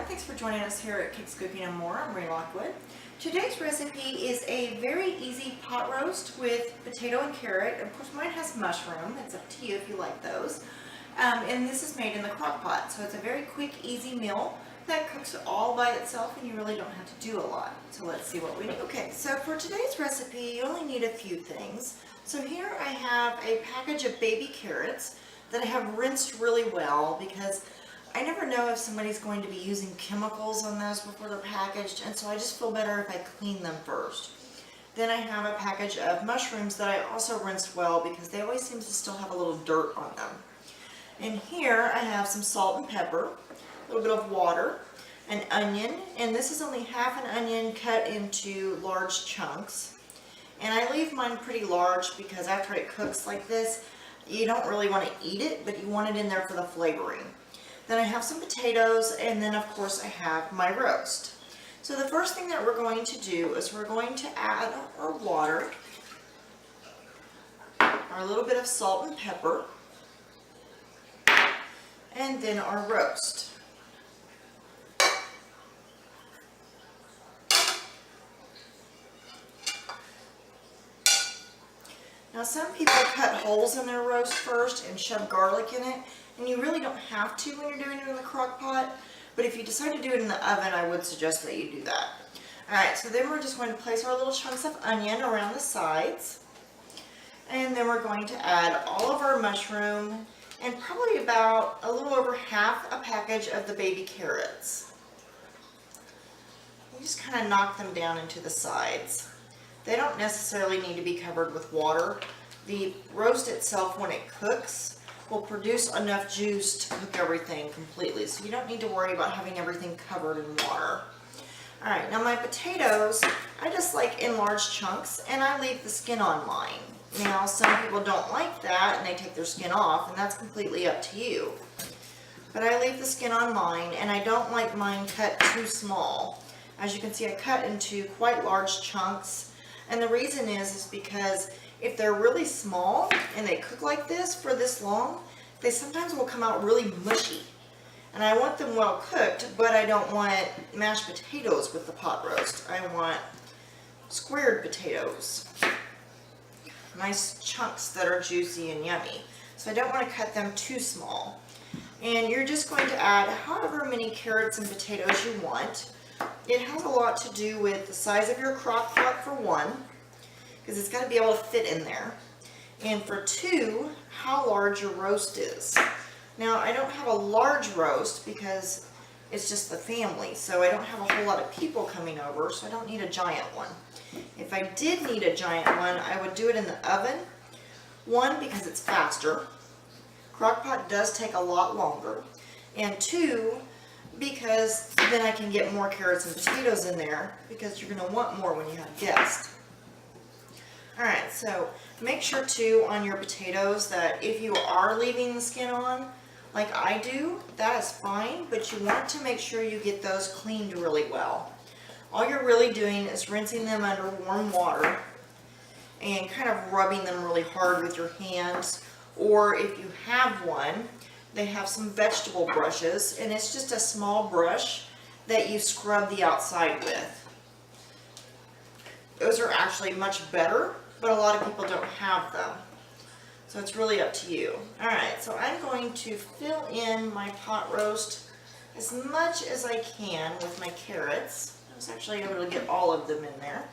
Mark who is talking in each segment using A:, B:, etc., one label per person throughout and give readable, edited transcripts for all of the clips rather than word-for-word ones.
A: thanks for joining us here at Kicks Cooking and More. I'm Ray Lockwood. Today's recipe is a very easy pot roast with potato and carrot. Of course, mine has mushroom. It's up to you if you like those. And this is made in the crock pot, so it's a very quick, easy meal that cooks all by itself, and you really don't have to do a lot. So let's see what we need. Okay, so for today's recipe, you only need a few things. So here I have a package of baby carrots that I have rinsed really well because I never know if somebody's going to be using chemicals on those before they're packaged, and so I just feel better if I clean them first. Then I have a package of mushrooms that I also rinsed well because they always seem to still have a little dirt on them. And here I have some salt and pepper, a little bit of water, an onion, and this is only half an onion cut into large chunks. And I leave mine pretty large because after it cooks like this, you don't really want to eat it, but you want it in there for the flavoring. Then I have some potatoes, and then of course I have my roast. So the first thing that we're going to do is we're going to add our water, our little bit of salt and pepper, and then our roast. Now some people cut holes in their roast first and shove garlic in it, and you really don't have to when you're doing it in the crock pot, but if you decide to do it in the oven, I would suggest that you do that. Alright, so then we're just going to place our little chunks of onion around the sides, and then we're going to add all of our mushroom and probably about a little over half a package of the baby carrots. You just kind of knock them down into the sides. They don't necessarily need to be covered with water. The roast itself, when it cooks, will produce enough juice to cook everything completely, so you don't need to worry about having everything covered in water. Alright, now my potatoes, I just like in large chunks, and I leave the skin on mine. Now some people don't like that and they take their skin off, and that's completely up to you. But I leave the skin on mine, and I don't like mine cut too small. As you can see, I cut into quite large chunks, and the reason is because if they're really small and they cook like this for this long, they sometimes will come out really mushy. And I want them well cooked, but I don't want mashed potatoes with the pot roast. I want squared potatoes. Nice chunks that are juicy and yummy. So I don't want to cut them too small. And you're just going to add however many carrots and potatoes you want. It has a lot to do with the size of your crock pot for one, because it's got to be able to fit in there. And for two, how large your roast is. Now I don't have a large roast because it's just the family, so I don't have a whole lot of people coming over, so I don't need a giant one. If I did need a giant one, I would do it in the oven. One, because it's faster. Crock pot does take a lot longer. And two, because then I can get more carrots and potatoes in there, because you're going to want more when you have guests. Alright, so make sure too on your potatoes that if you are leaving the skin on, like I do, that is fine, but you want to make sure you get those cleaned really well. All you're really doing is rinsing them under warm water and kind of rubbing them really hard with your hands, or if you have one, they have some vegetable brushes, and it's just a small brush that you scrub the outside with. Those are actually much better, but a lot of people don't have them. So it's really up to you. Alright, so I'm going to fill in my pot roast as much as I can with my carrots. I was actually able to get all of them in there.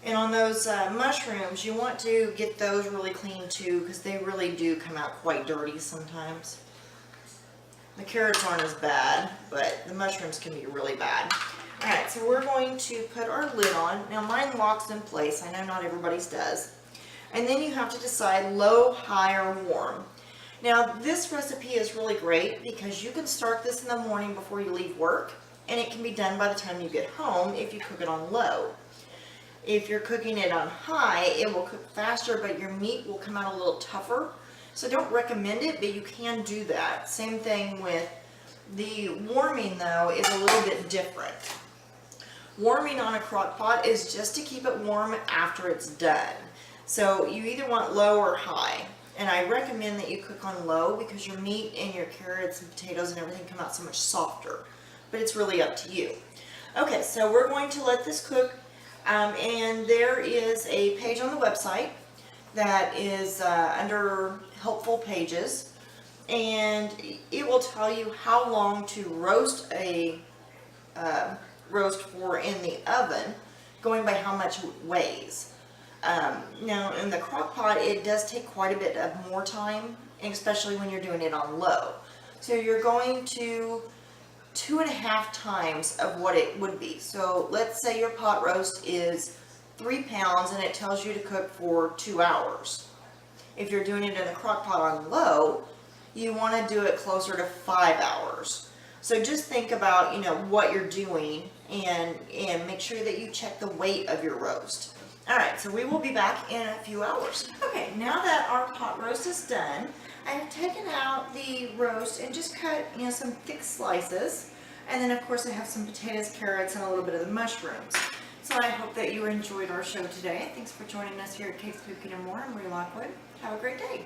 A: And on those mushrooms, you want to get those really clean too, because they really do come out quite dirty sometimes. The carrots aren't as bad, but the mushrooms can be really bad. Alright, so we're going to put our lid on. Now mine locks in place. I know not everybody's does. And then you have to decide low, high, or warm. Now this recipe is really great because you can start this in the morning before you leave work, and it can be done by the time you get home if you cook it on low. If you're cooking it on high, it will cook faster, but your meat will come out a little tougher. So don't recommend it, but you can do that. Same thing with the warming though, is a little bit different. Warming on a crock pot is just to keep it warm after it's done. So you either want low or high. And I recommend that you cook on low because your meat and your carrots and potatoes and everything come out so much softer. But it's really up to you. Okay, so we're going to let this cook. And there is a page on the website that is under helpful pages. And it will tell you how long to roast a roast for in the oven, going by how much it weighs. Now in the crock pot, it does take quite a bit of more time, especially when you're doing it on low. So you're going to 2.5 times of what it would be. So let's say your pot roast is 3 pounds and it tells you to cook for 2 hours. If you're doing it in the crock pot on low, you want to do it closer to 5 hours. So just think about, you know, what you're doing and make sure that you check the weight of your roast. Alright, so we will be back in a few hours. Okay, now that our pot roast is done, I have taken out the roast and just cut, you know, some thick slices. And then of course I have some potatoes, carrots, and a little bit of the mushrooms. So I hope that you enjoyed our show today. Thanks for joining us here at Kate's Cooking and More. I'm Marie Lockwood. Have a great day.